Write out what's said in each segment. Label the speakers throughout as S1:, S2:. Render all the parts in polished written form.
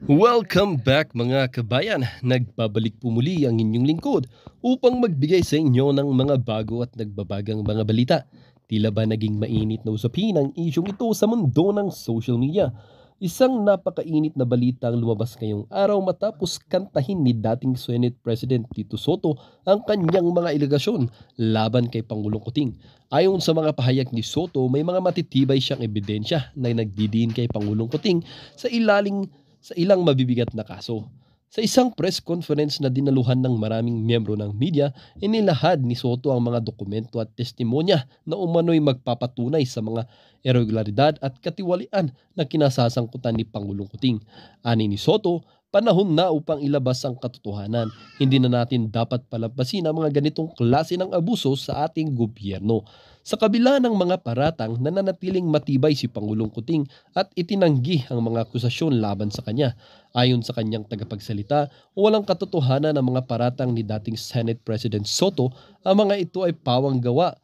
S1: Welcome back mga kabayan! Nagbabalik po muli ang inyong lingkod upang magbigay sa inyo ng mga bago at nagbabagang mga balita. Tila ba naging mainit na usapin ang isyong ito sa mundo ng social media? Isang napakainit na balita ang lumabas ngayong araw matapos kantahin ni dating Senate President Tito Soto ang kanyang mga alegasyon laban kay Pangulong Kuting. Ayon sa mga pahayag ni Soto, may mga matitibay siyang ebidensya na nagdidiin kay Pangulong Kuting sa ilang mabibigat na kaso. Sa isang press conference na dinaluhan ng maraming miyembro ng media, inilahad ni Soto ang mga dokumento at testimonya na umano'y magpapatunay sa mga irregularidad at katiwalian na kinasasangkutan ni Pangulong Kuting. Ani ni Soto, panahon na upang ilabas ang katotohanan. Hindi na natin dapat palampasin ang mga ganitong klase ng abuso sa ating gobyerno. Sa kabila ng mga paratang, nananatiling matibay si Pangulong Kuting at itinanggi ang mga akusasyon laban sa kanya. Ayon sa kanyang tagapagsalita, walang katotohanan ang mga paratang ni dating Senate President Soto. Ang mga ito ay pawang gawa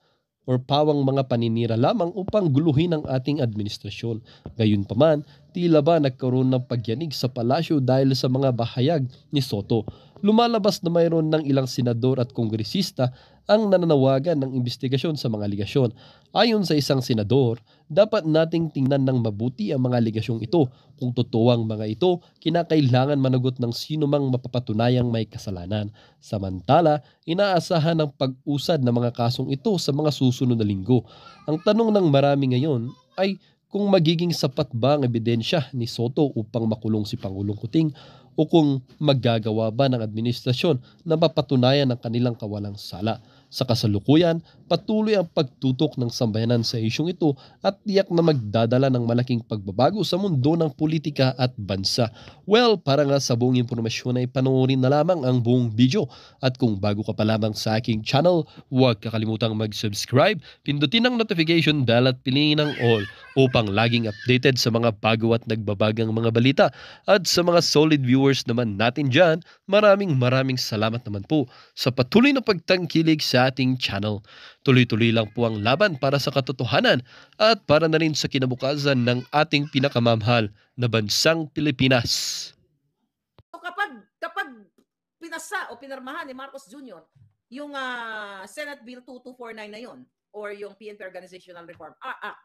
S1: or pawang mga paninira lamang upang guluhin ang ating administrasyon. Gayunpaman, tila ba nagkaroon ng pagyanig sa palasyo dahil sa mga bahayag ni Soto. Lumalabas na mayroon ng ilang senador at kongresista ang nananawagan ng investigasyon sa mga aligasyon. Ayon sa isang senador, dapat nating tingnan ng mabuti ang mga aligasyong ito. Kung totoo ang mga ito, kinakailangan managot ng sino mang mapapatunayang may kasalanan. Samantala, inaasahan ang pag-usad ng mga kasong ito sa mga susunod na linggo. Ang tanong ng marami ngayon ay kung magiging sapat ba ang ebidensya ni Soto upang makulong si Pangulong Kuting o kung maggagawa ba ng administrasyon na mapatunayan ang kanilang kawalang sala. Sa kasalukuyan, patuloy ang pagtutok ng sambayanan sa isyong ito at tiyak na magdadala ng malaking pagbabago sa mundo ng politika at bansa. Well, para nga sa buong impormasyon ay panoorin na lamang ang buong video. At kung bago ka pa lamang sa aking channel, huwag kakalimutang mag-subscribe, pindutin ang notification bell at piliin ang all upang laging updated sa mga bago at nagbabagang mga balita. At sa mga solid viewers naman natin dyan, maraming salamat naman po sa patuloy na pagtangkilik sa ating channel. Tuloy-tuloy lang po ang laban para sa katotohanan at para na rin sa kinabukasan ng ating pinakamamahal na bansang Pilipinas.
S2: So kapag pinasa o pinirmahan ni Marcos Jr. yung Senate Bill 2249 na yon or yung PNP Organizational Reform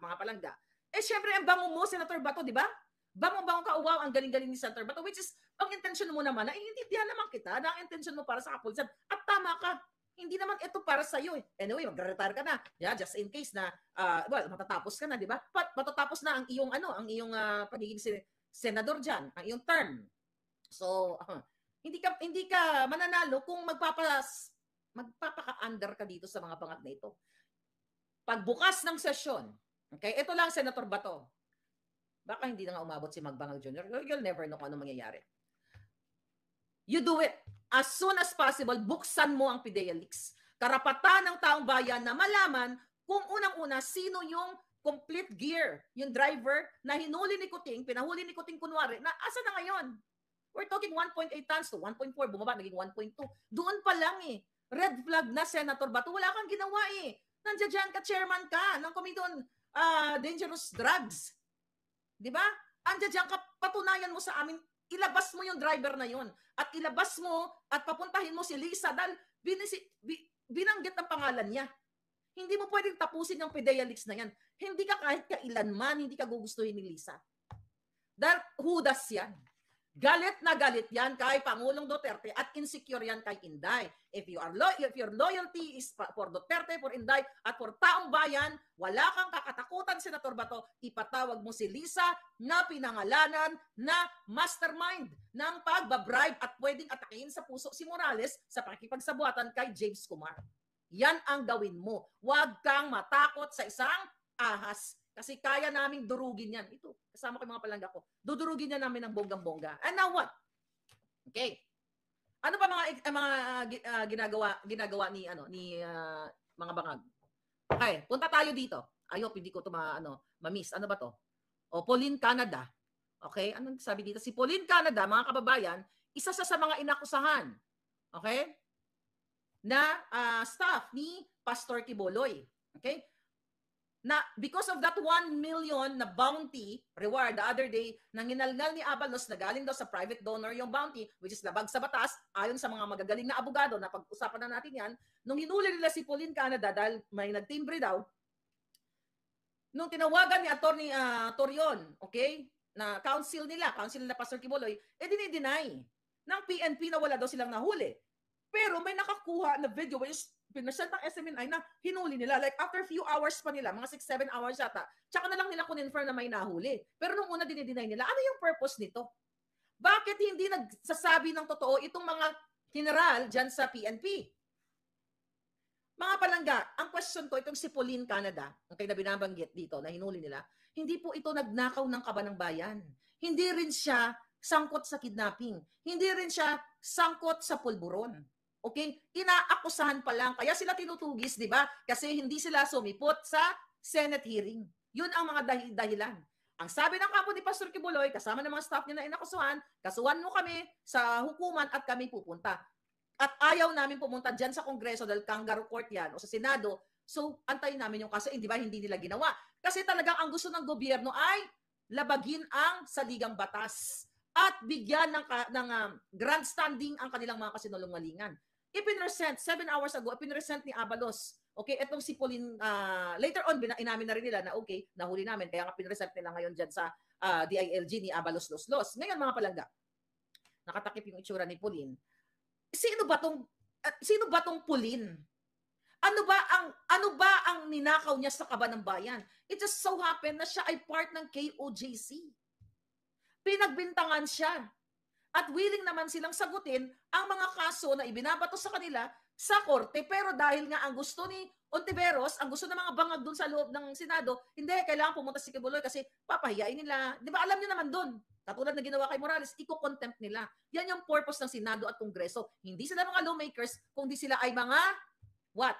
S2: mga palangga, syempre ang bango mo, Senator Bato, di ba? Bango-bango ka, wow, ang galing-galing ni Senator Bato, which is, ang intention mo naman, naiintindihan naman kita na ang intention mo para sa kapulisan. At tama ka, hindi naman ito para sa iyo. Anyway, magre-retire ka na. Yeah, just in case na matatapos ka na, 'di ba? Matatapos na ang iyong pagiging senador diyan, ang iyong term. So, hindi ka mananalo kung magpapaka-under ka dito sa mga bangat na ito. Pagbukas ng sesyon, okay? Ito lang, Senator Bato. Baka hindi na nga umabot si Magbangal Jr. You'll never know kung ano mangyayari. You do it. As soon as possible, buksan mo ang PIDEA leaks. Karapatan ng taong bayan na malaman kung unang-una sino yung complete gear, yung driver na hinuli ni Kuting, pinahuli ni Kuting kunwari, na asa na ngayon? We're talking 1.8 tons to 1.4, bumaba, naging 1.2. Doon pa lang red flag na, Senator Bato. Wala kang ginawa Nandiyan dyan ka, chairman ka ng Committee on Dangerous Drugs. Di ba? Andiyan dyan ka, patunayan mo sa amin, ilabas mo yung driver na yon at ilabas mo at papuntahin mo si Lisa dahil binanggit ang pangalan niya. Hindi mo pwedeng tapusin yung PIDEA leaks na yan. Hindi ka kahit kailanman, hindi ka gugustuhin ni Lisa. Dahil hudas yan. Galit na galit yan kay Pangulong Duterte at insecure yan kay Inday. If your loyalty is for Duterte, for Inday, at for taong bayan, wala kang kakatakutan, Senator Bato, ipatawag mo si Lisa na pinangalanan na mastermind ng pagbabribe at pwedeng atakin sa puso si Morales sa pakikipagsabuatan kay James Kumar. Yan ang gawin mo. Huwag kang matakot sa isang ahas. Kasi kaya naming durugin yan. Ito, kasama ko yung mga palangga ko. Dudurugin yan namin ng bonggang-bongga. And now what? Okay. Ano pa mga ginagawa ni mga bangag? Okay, punta tayo dito. Ayop, hindi ko ito ma-miss. Ano ba to? O, Pauline Canada. Okay, anong sabi dito? Si Pauline Canada, mga kababayan, isa sa mga inakusahan. Okay? Na staff ni Pastor Quiboloy. Okay? na because of that 1 million na bounty reward the other day, nang hinalngal ni Abalos na galing daw sa private donor yung bounty, which is labag sa batas, ayon sa mga magagaling na abogado, na pag-usapan na natin yan, nung hinuli nila si Pauline Canada dahil may nagtimbre daw, nung tinawagan ni Attorney Torion, okay, na counsel nila Pastor Quiboloy, dinideny ng PNP na wala daw silang nahuli. Pero may nakakuha na video which pinasend ng SMNI na hinuli nila. Like after few hours pa nila, mga 6-7 hours yata, tsaka na lang nila confirm na may nahuli. Pero nung una dinideny nila, ano yung purpose nito? Bakit hindi nagsasabi ng totoo itong mga general dyan sa PNP? Mga palangga, ang question ko, itong si Pauline Canada, okay, na binabanggit dito, na hinuli nila, hindi po ito nagnakaw ng kaban ng bayan. Hindi rin siya sangkot sa kidnapping. Hindi rin siya sangkot sa pulburon. Okay? Inaakusahan pa lang. Kaya sila tinutugis, di ba? Kasi hindi sila sumipot sa Senate hearing. Yun ang mga dahilan. Ang sabi ng kampo ni Pastor Quiboloy, kasama ng mga staff niya na inakusuhan, kasuhan mo kami sa hukuman at kami pupunta. At ayaw namin pumunta dyan sa Kongreso dahil kangaroo court yan o sa Senado. So, antayin namin yung kaso. Di ba? Hindi nila ginawa. Kasi talagang ang gusto ng gobyerno ay labagin ang saligang batas at bigyan ng grandstanding ang kanilang mga kasinungalingan. Ipinresent, 7 hours ago, ipinresent ni Abalos. Okay, etong si Pauline, later on, inamin na rin nila na okay, nahuli namin. Kaya nga pinresent nila ngayon dyan sa DILG ni Abalos Los. Ngayon mga palangga, nakatakip yung itsura ni Pauline. Sino ba tong Pauline? Ano ba ang ninakaw niya sa kaban ng bayan? It just so happened na siya ay part ng KOJC. Pinagbintangan siya. At willing naman silang sagutin ang mga kaso na ibinabato sa kanila sa korte. Pero dahil nga ang gusto ni Ontiveros, ang gusto ng mga bangag dun sa loob ng Senado, hindi, kailangan pumunta si Quiboloy kasi papahiyain nila. Di ba alam niyo naman dun? Katulad na ginawa kay Morales, iko-contempt nila. Yan yung purpose ng Senado at Kongreso. Hindi sila mga lawmakers, kundi sila ay mga what?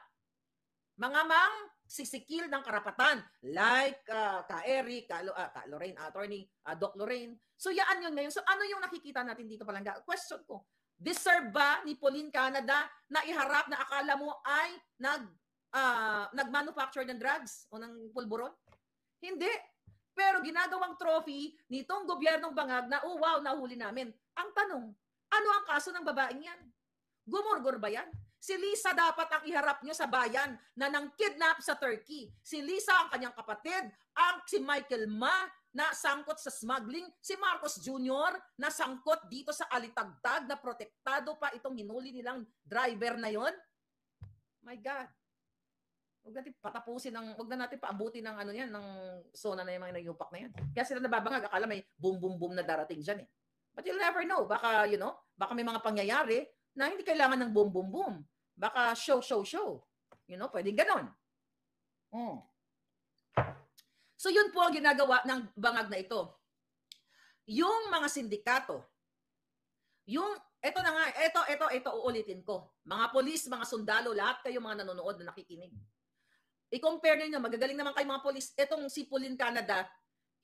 S2: Mga sisikil ng karapatan like ka-Eric, ka-Lorraine, attorney, Doc Lorraine. So yan yun ngayon. So ano yung nakikita natin dito palangga? Question ko, deserve ba ni Pauline Canada na iharap na akala mo ay nag-manufacture ng drugs o ng pulburon? Hindi. Pero ginagawang trophy nitong gobyernong bangag na, oh wow, nahuli namin. Ang tanong, ano ang kaso ng babaeng yan? Gumurgor ba yan? Si Lisa dapat ang iharap nyo sa bayan na nang kidnap sa Turkey. Si Lisa ang kanyang kapatid, si Michael Ma na sangkot sa smuggling, si Marcos Jr. na sangkot dito sa alitagtag na protektado pa itong hinuli nilang driver na yon. My God. Huwag na natin paabutin ng ano yan, ng zona na yung mga nayupak na yan. Kaya sila nababangag, akala may boom boom boom na darating dyan eh. But you'll never know. Baka, baka may mga pangyayari na hindi kailangan ng boom boom boom. Baka show. Pwedeng ganon. So yun po ang ginagawa ng bangag na ito. Yung mga sindikato, ito uulitin ko. Mga polis, mga sundalo, lahat kayo mga nanonood na nakikinig. I-compare ninyo, magagaling naman kayo mga polis. Itong si Pauline Canada,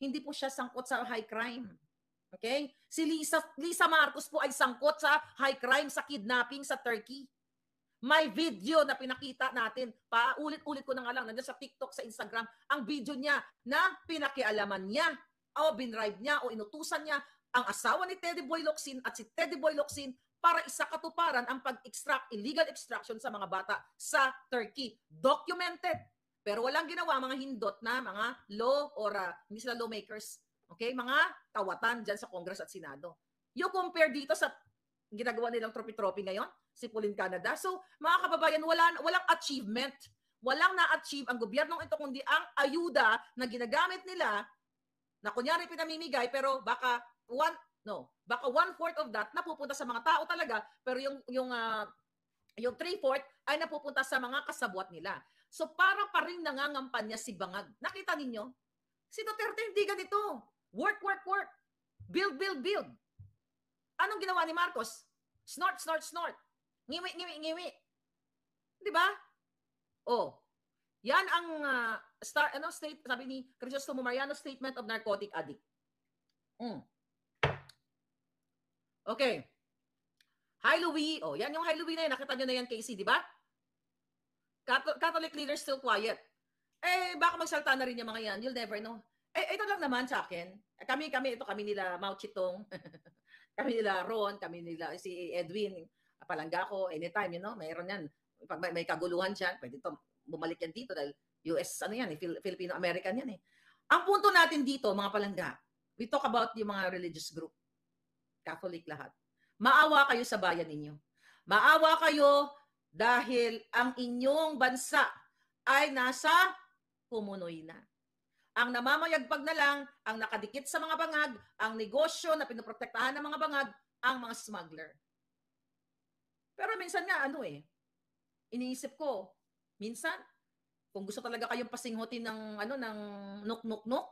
S2: hindi po siya sangkot sa high crime. Okay? Si Lisa Marcos po ay sangkot sa high crime, sa kidnapping sa Turkey. May video na pinakita natin. Paulit-ulit ko na nga lang, nandiyan sa TikTok, sa Instagram, ang video niya na pinakialaman niya o binribe niya o inutusan niya ang asawa ni Teddy Boy Locsin at si Teddy Boy Locsin para isakatuparan ang pag-extract, illegal extraction sa mga bata sa Turkey. Documented. Pero walang ginawa mga hindot na mga law or hindi sila lawmakers. Okay? Mga tawatan dyan sa Congress at Senado. You compare dito sa ginagawa nilang tropi-tropi ngayon, si Pauline Canada. So, mga kababayan, walang achievement. Walang na-achieve ang gobyernong ito, kundi ang ayuda na ginagamit nila na kunyari pinamimigay, pero baka 1/4 of that napupunta sa mga tao talaga, pero yung 3/4 ay napupunta sa mga kasabwat nila. So para pa rin nangangampanya si Bangag. Nakita ninyo? Si Duterte hindi ganito. Work. Build. Anong ginawa ni Marcos? Snort. Ngiwi. Di ba? Oh. Yan ang sabi ni Crisostomo Mariano, statement of narcotic addict. Okay. Hi Louie. Oh, yan yung Hi Louie na yan. Nakita nyo na yan, Casey, di ba? Catholic leaders still quiet. Baka magsalta na rin yung mga yan. You'll never know. Ito lang naman sa akin. Kami nila Mao Chitong, kami nila Ron, kami nila si Edwin, palangga ko, anytime, mayroon yan. Pag may kaguluhan dyan, pwede ito, bumalik yan dito dahil US, Filipino-American yan eh. Ang punto natin dito, mga palangga, we talk about yung mga religious group. Catholic lahat. Maawa kayo sa bayan ninyo. Maawa kayo dahil ang inyong bansa ay nasa pumunoy na. Ang namamayagpag na lang, ang nakadikit sa mga bangag, ang negosyo na pinoprotektahan ng mga bangag, ang mga smuggler. Pero minsan nga, iniisip ko, minsan, kung gusto talaga kayong pasinghutin ng nuk-nuk-nuk,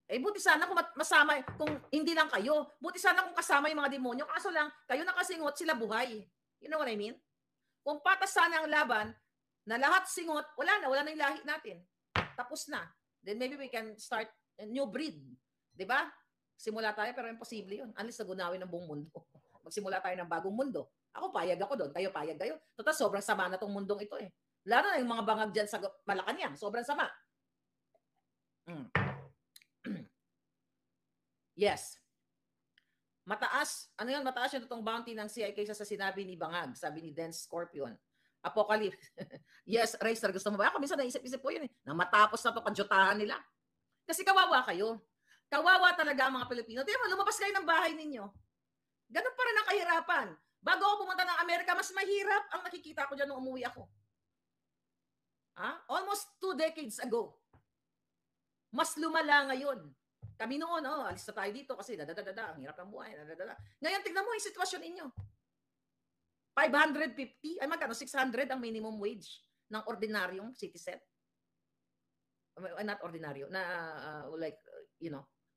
S2: buti sana kung masama, kung hindi lang kayo, buti sana kung kasama yung mga demonyo, kaso lang, kayo nakasinghot, sila buhay. You know what I mean? Kung patas sana ang laban, na lahat singot, wala na yung lahi natin. Tapos na. Then maybe we can start a new breed. Diba? Simula tayo, pero imposible yun. Unless nagunawin ng buong mundo. Magsimula tayo ng bagong mundo. Ako, payag ako doon. Kayo, payag kayo. Total, sobrang sama na tong mundong ito eh. Lalo na yung mga bangag dyan sa Malacanang. Sobrang sama. Yes. Mataas. Ano yun? Mataas yung itong bounty ng CI kaysa sa sinabi ni Bangag. Sabi ni Dense Scorpion. Apocalypse. Yes, Racer, gusto mo ba? Ako minsan naisip-isip po yun eh. Nang matapos na ito, kadyutahan nila. Kasi kawawa kayo. Kawawa talaga ang mga Pilipino. Tingnan mo, lumabas kayo ng bahay ninyo. Ganun pa rin ang kahirapan. Bago ako pumunta ng Amerika, mas mahirap ang nakikita ko dyan nung umuwi ako. Almost 2 decades ago. Mas lumala ngayon. Kami noon, alis na tayo dito kasi ang hirap ng buhay. Ngayon, tignan mo yung sitwasyon ninyo. 550, magkano? 600 ang minimum wage ng ordinaryong citizen. Not ordinaryo, na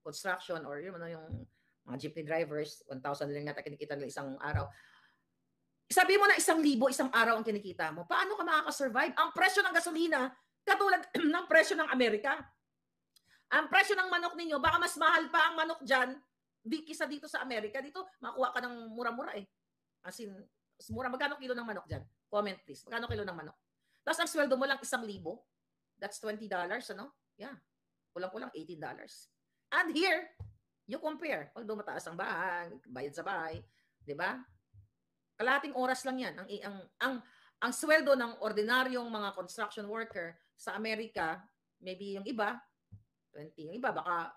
S2: construction or yung mga jeepney drivers, 1,000 lang yata kinikita nila isang araw. Sabi mo na 1,000 isang araw ang kinikita mo. Paano ka makakasurvive? Ang presyo ng gasolina, katulad ng presyo ng Amerika. Ang presyo ng manok ninyo, baka mas mahal pa ang manok dyan, kisa dito sa Amerika. Dito, makuha ka ng mura-mura eh. As in, mura. Magkano kilo ng manok dyan? Comment please. Magkano kilo ng manok? Tapos ang sweldo mo lang 1,000. That's $20, Yeah. Kulang-kulang $18. And here, you compare. Although mataas ang bahay, bayad sa bahay, 'di ba? Kalahating oras lang 'yan. Ang sweldo ng ordinaryong mga construction worker sa Amerika, maybe yung iba 20, yung iba baka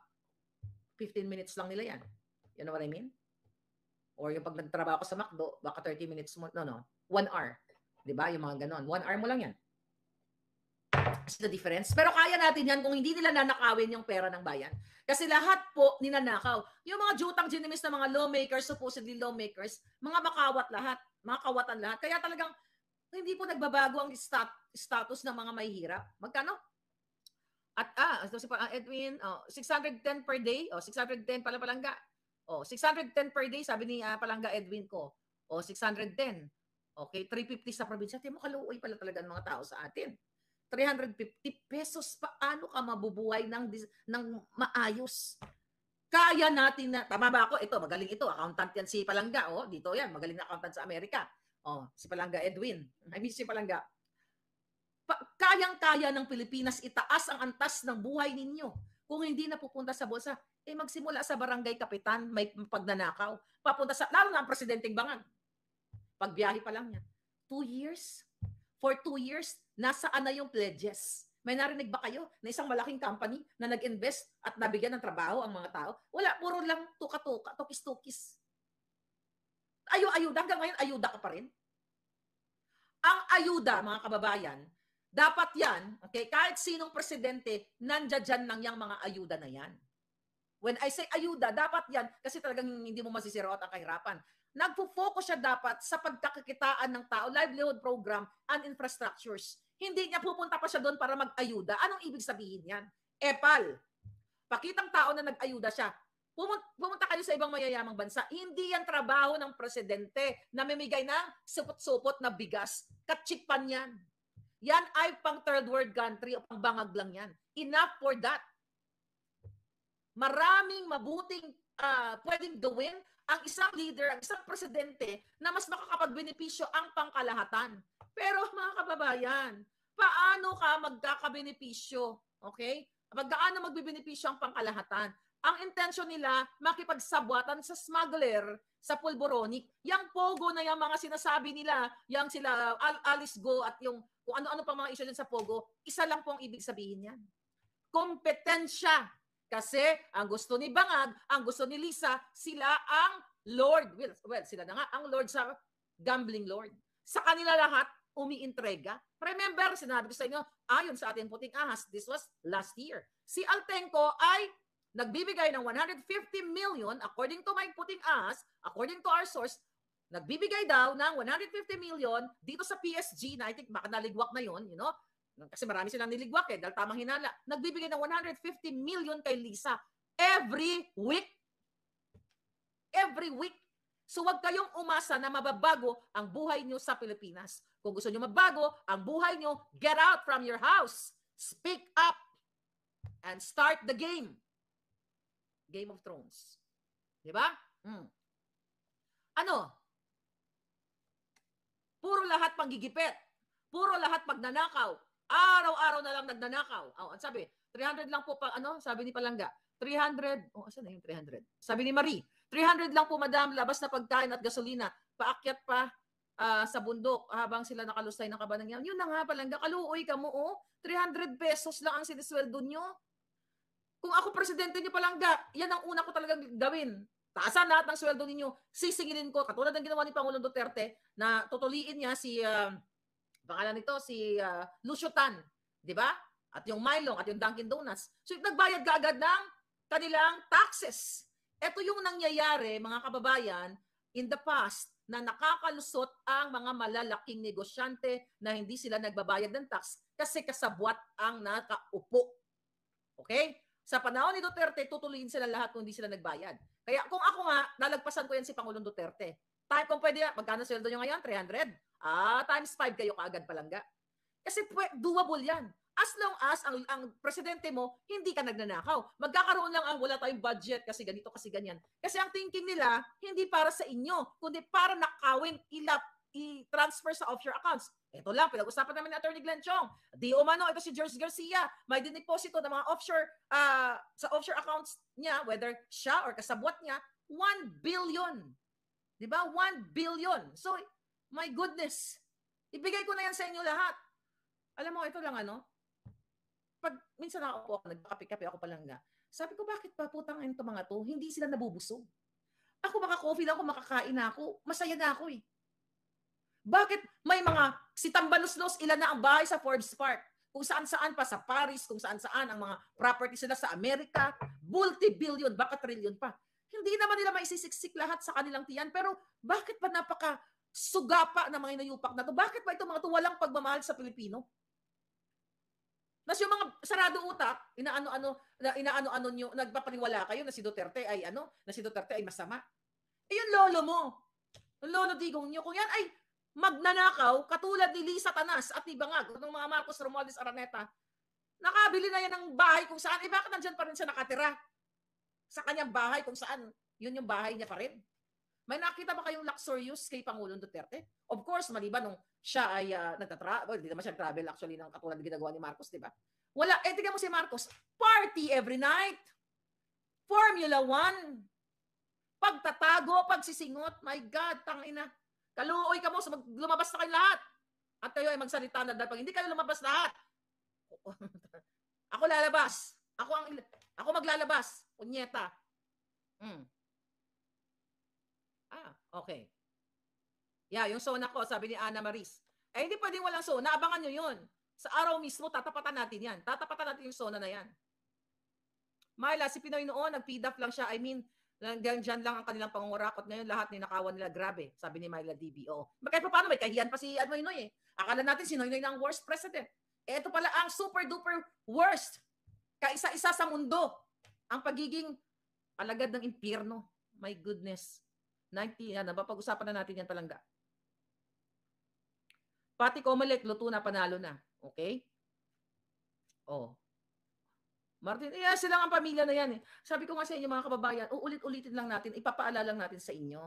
S2: 15 minutes lang nila 'yan. You know what I mean? Or yung pag nagtrabaho ka sa McDo, baka 30 minutes mo, 1 hour. 'Di ba? Yung mga ganon. 1 hour mo lang 'yan. That's the difference. Pero kaya natin yan kung hindi nila nanakawin yung pera ng bayan. Kasi lahat po ninanakaw. Yung mga jutang ginimis na mga lawmakers, supposedly lawmakers, mga makawat lahat, mga kawatan lahat. Kaya talagang hindi po nagbabago ang status ng mga mahihirap. Magkano? At si Edwin, 610 per day, 610 pala palangga. 610 per day, sabi ni palangga Edwin ko. 610. Okay, 350 sa probinsya. Tiyan mo, kaluoy pala talaga ng mga tao sa atin. 350 pesos, paano ka mabubuhay ng maayos? Kaya natin na, tama ba ako? Ito, magaling ito. Accountant yan si Palangga. Dito yan, magaling na accountant sa Amerika. Si Palangga Edwin. I mean si Palangga. Kayang-kaya ng Pilipinas itaas ang antas ng buhay ninyo. Kung hindi na pupunta sa bulsa, magsimula sa barangay kapitan, may pagnanakaw. Papunta sa, lalo na ang presidenteng Bangag. Pagbiyahe pa lang yan. 2 years? For 2 years, nasaan na yung pledges? May narinig ba kayo na isang malaking company na nag-invest at nabigyan ng trabaho ang mga tao? Wala, puro lang tuka-tuka, tukis-tukis. Ayuda, hanggang ngayon, ayuda ka pa rin. Ang ayuda, mga kababayan, dapat yan, okay, kahit sinong presidente, nandiyan lang yung mga ayuda na yan. When I say ayuda, dapat yan, kasi talagang hindi mo masisiro at ang kahirapan. Nagpo-focus siya dapat sa pagkakakitaan ng tao, livelihood program and infrastructures. Hindi niya pupunta pa siya doon para mag-ayuda. Anong ibig sabihin yan? Epal. Pakitang tao na nag-ayuda siya. Pumunta kayo sa ibang mayayamang bansa. Hindi yan trabaho ng presidente na mamimigay ng supot-supot na bigas. Katsipan yan. Yan ay pang third world country o pang bangag lang yan. Enough for that. Maraming mabuting pwedeng gawin ang isang leader, ang isang presidente na mas makakapagbenepisyo ang pangkalahatan. Pero mga kababayan, paano ka magkakabenepisyo. Okay? Gaano magbibenepisyo ang pangkalahatan. Ang intensyon nila, makipagsabwatan sa smuggler, sa pulboronic. Yang pogo na yung mga sinasabi nila, yang sila Alice Go at yung kung ano-ano pa mga isyo dyan sa pogo, isa lang po ang ibig sabihin yan. Kompetensya. Kasi ang gusto ni Bangag, ang gusto ni Lisa, sila ang Lord. Well, sila na nga ang Lord sa gambling Lord. Sa kanila lahat, umiintrega. Remember, sinabi ko sa inyo, ayon sa ating puting ahas, this was last year. Si Altenco ay nagbibigay ng 150 million, according to my puting ahas, according to our source, nagbibigay daw ng 150 million dito sa PSG, na I think baka naligwak na yun, you know, kasi marami silang niligwak dahil tamang hinala. Nagbibigay ng 150 million kay Lisa every week. Every week. So wag kayong umasa na mababago ang buhay nyo sa Pilipinas. Kung gusto nyo mabago ang buhay nyo, get out from your house. Speak up and start the game. Game of Thrones. Diba? Ano? Puro lahat panggigipit. Puro lahat pagnanakaw. Araw-araw na lang nagnanakaw. Ang sabi, 300 lang po pa, sabi ni Palangga, 300, asan na yung 300? Sabi ni Marie, 300 lang po madam, labas na pagkain at gasolina, paakyat pa sa bundok habang sila nakalusay ng kabanang yan. Yun na nga Palangga, kaluoy ka mo, 300 pesos lang ang sinisweldo nyo. Kung ako presidente nyo Palangga, yan ang una ko talagang gawin. Taasan lahat ng sweldo ninyo, sisingilin ko, katulad ng ginawa ni Pangulong Duterte, na tutuliin niya si pangalan nito si Lucio Tan, di ba? At yung Mylong at yung Dunkin Donuts. So nagbayad ka agad ng kanilang taxes. Ito yung nangyayari, mga kababayan, in the past na nakakalusot ang mga malalaking negosyante na hindi sila nagbabayad ng tax kasi kasabwat ang nakaupo. Okay? Sa panahon ni Duterte, tutuloyin sila lahat kung hindi sila nagbayad. Kaya kung ako nga, nalagpasan ko yan si Pangulong Duterte. Tayo kung pwede, magkano sweldo nyo ngayon? 300? Times 5 kayo kaagad Palangga. Kasi doable yan. As long as ang presidente mo, hindi ka nagnanakaw. Magkakaroon lang ang wala tayong budget kasi ganito, kasi ganyan. Kasi ang thinking nila, hindi para sa inyo, kundi para nakawin, i-transfer sa offshore accounts. Ito lang, pinag-usapan namin ni Atty. Glenn Chong. Di umano, ito si George Garcia, may dineposito ng mga offshore, sa offshore accounts niya, whether siya or kasabwat niya, 1 billion. Diba? 1 billion. So, my goodness. Ibigay ko na yan sa inyo lahat. Alam mo, ito lang pag minsan ako nagkakape-kape ako Palangga, sabi ko, bakit pa putang ito mga to? Hindi sila nabubusog. Ako maka-coffee lang ako, makakain na ako. Masaya na ako eh. Bakit may mga si Tambaluslos, ilan na ang bahay sa Forbes Park? Kung saan-saan pa sa Paris, kung saan-saan ang mga properties sila sa Amerika, multi-billion, baka trillion pa. Hindi naman nila maisisiksik lahat sa kanilang tiyan, pero bakit ba napaka sugapa na mga inayupak na to? Bakit ba itong mga to walang pagmamahal sa Pilipino? Nas yung mga sarado utak, inaano-ano nyo, nagpapaniwala kayo na si Duterte ay masama. Eh yung lolo mo, yung lolo digong nyo, kung yan ay magnanakaw, katulad ni Lisa Tanas at ni Bangag, ng mga Marcos Romualdez Araneta, nakabili na yan ng bahay kung saan, bakit nandyan pa rin siya nakatira? Sa kanyang bahay kung saan, yun yung bahay niya pa rin. May nakita ba kayong luxurious kay Pangulong Duterte? Of course, maliban nung siya ay nagtatravel, hindi naman siya travel actually ng katulad ng ginagawa ni Marcos, di ba? Wala, tingnan mo si Marcos, party every night. Formula 1. Pagtatago, pagsisingot, my God, tangina. Kaluoy ka mo, lumabas na kayo lahat. At kayo ay magsalita na dahil pag hindi kayo lumabas lahat, ako lalabas. Ako maglalabas. Punyeta. Okay. Yeah, yung sona ko, sabi ni Ana Maris. Hindi pwedeng walang sona. Abangan nyo yun. Sa araw mismo, tatapatan natin yan. Tatapatan natin yung sona na yan. Myla, si Pinoy noon, nag-PDAF lang siya. I mean, hanggang dyan lang ang kanilang pangungurakot. Ngayon, lahat ninakawan nila. Grabe, sabi ni Myla DBO. Kahit pa paano, may kahiyan pa si Noynoy eh. Akala natin si Noynoy na ang worst president. Ito pala ang super-duper worst. Kaisa-isa sa mundo. Ang pagiging alagad ng impyerno. My goodness. 90, pag-usapan na natin yan Palangga. Pati Comelec, luto na, panalo na. Okay? Martin, sila ang pamilya na yan eh. Sabi ko nga sa inyo mga kababayan, uulit-ulitin lang natin, ipapaalala lang natin sa inyo.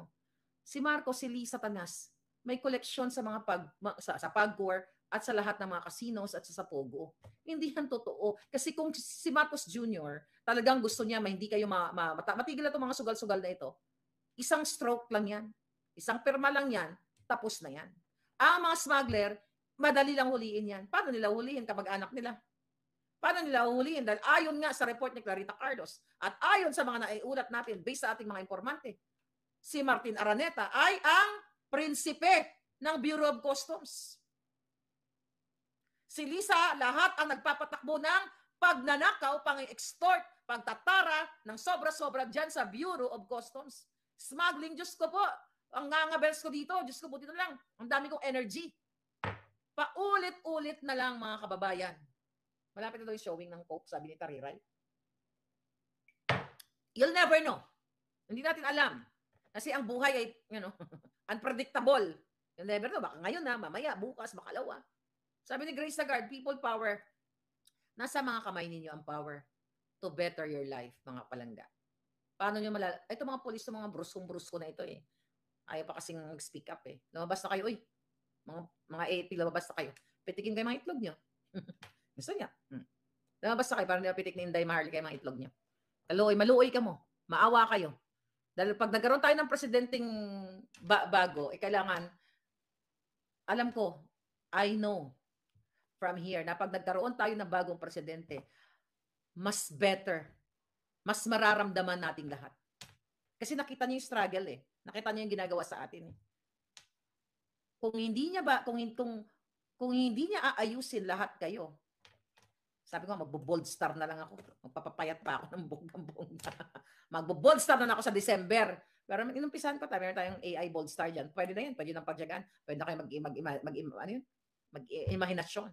S2: Si Marcos, si Lisa Tanas, may koleksyon sa mga sa PAGCOR, at sa lahat ng mga casinos at sa Pogo. Hindi yan totoo. Kasi kung si Matos Jr. talagang gusto niya hindi kayo matigil na itong mga sugal-sugal na ito, isang stroke lang yan. Isang pirma lang yan, tapos na yan. Ang mga smuggler, madali lang huliin yan. Paano nila huliin kapag anak nila? Paano nila huliin? Dahil ayon nga sa report ni Clarita Carlos at ayon sa mga naiulat natin based sa ating mga informante, si Martin Araneta ay ang prinsipe ng Bureau of Customs. Si Lisa, lahat ang nagpapatakbo ng pagnanakaw, pang-extort, pagtatara ng sobra-sobra dyan sa Bureau of Customs. Smuggling, Diyos ko po, ang ngangabels ko dito, Diyos ko po dito lang, ang dami kong energy. Paulit-ulit na lang mga kababayan. Malapit na daw yung showing ng Pope, sabi ni Tariray. You'll never know. Hindi natin alam. Kasi ang buhay ay, unpredictable. You'll never know. Baka ngayon na, mamaya, bukas, makalawa. Sabi ni Grace Sagard, people power. Nasa mga kamay ninyo ang power to better your life, mga palangga. Paano nyo ito mga polis, mga bruskong-brusko na ito eh. Ayaw pa kasing mag-speak up eh. Lumabas na kayo, uy. Mga AP, lumabas na kayo. Pitikin kayo mga itlog nyo. Gusto niya. Lumabas na kayo, parang pitik ni Inday Maharli kayo mga itlog nyo. Maluoy ka mo. Maawa kayo. Dahil pag nagkaroon tayo ng presidenteng bago, kailangan, alam ko, I know, from here, na pag nagkaroon tayo ng bagong presidente, mas better, mas mararamdaman nating lahat. Kasi nakita niyo yung struggle eh. Nakita niyo yung ginagawa sa atin eh. Kung hindi niya aayusin lahat kayo, sabi ko, magbo-bold star na lang ako. Magpapapayat pa ako ng buong. Magbo-bold star na ako sa December. Pero inumpisahan ko tayo, meron tayong AI bold star dyan. Pwede na yan, pwede nang pagyagaan. Pwede na kayo mag-imahinasyon.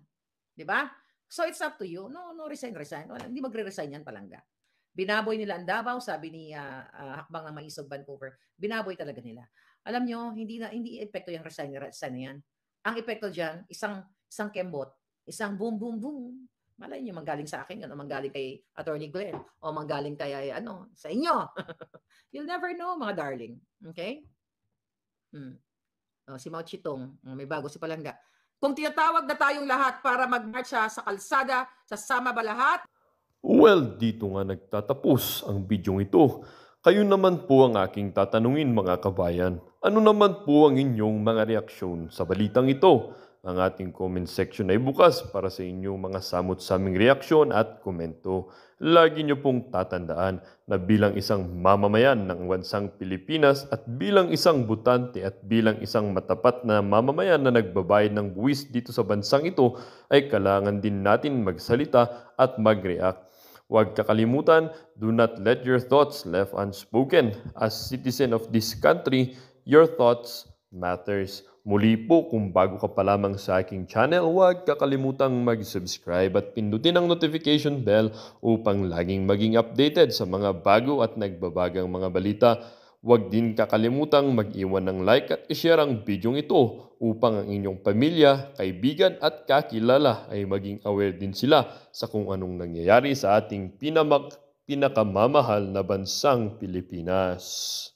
S2: Diba? So it's up to you. No, resign. Hindi magre-resign yan palangga. Binaboy nila ang Davao, sabi ni Hakbang ng Maisog, Vancouver. Binaboy talaga nila. Alam nyo, hindi epekto yung resign na yan. Ang epekto dyan, isang kembot, isang boom, boom, boom. Malay nyo, manggaling sa akin, manggaling kay Attorney Glenn, o manggaling kay, sa inyo. You'll never know, mga darling. Okay? Si Mao Chitong, may bago si Palangga. Kung tinatawag na tayong lahat para magmarcha sa kalsada, sasama ba lahat?
S3: Well, dito nga nagtatapos ang bidyong ito. Kayo naman po ang aking tatanungin mga kabayan. Ano naman po ang inyong mga reaksyon sa balitang ito? Ang ating comment section ay bukas para sa inyong mga samot-saming reaksyon at komento. Lagi niyo pong tatandaan na bilang isang mamamayan ng bansang Pilipinas at bilang isang butante at bilang isang matapat na mamamayan na nagbabayad ng buwis dito sa bansang ito ay kailangan din natin magsalita at mag-react. Huwag kakalimutan, do not let your thoughts left unspoken. As citizen of this country, your thoughts matters. Muli po, kung bago ka pa lamang sa aking channel, huwag kakalimutang mag-subscribe at pindutin ang notification bell upang laging maging updated sa mga bago at nagbabagang mga balita. Huwag din kakalimutang mag-iwan ng like at i-share ang bidyong ito upang ang inyong pamilya, kaibigan at kakilala ay maging aware din sila sa kung anong nangyayari sa ating pinakamamahal na bansang Pilipinas.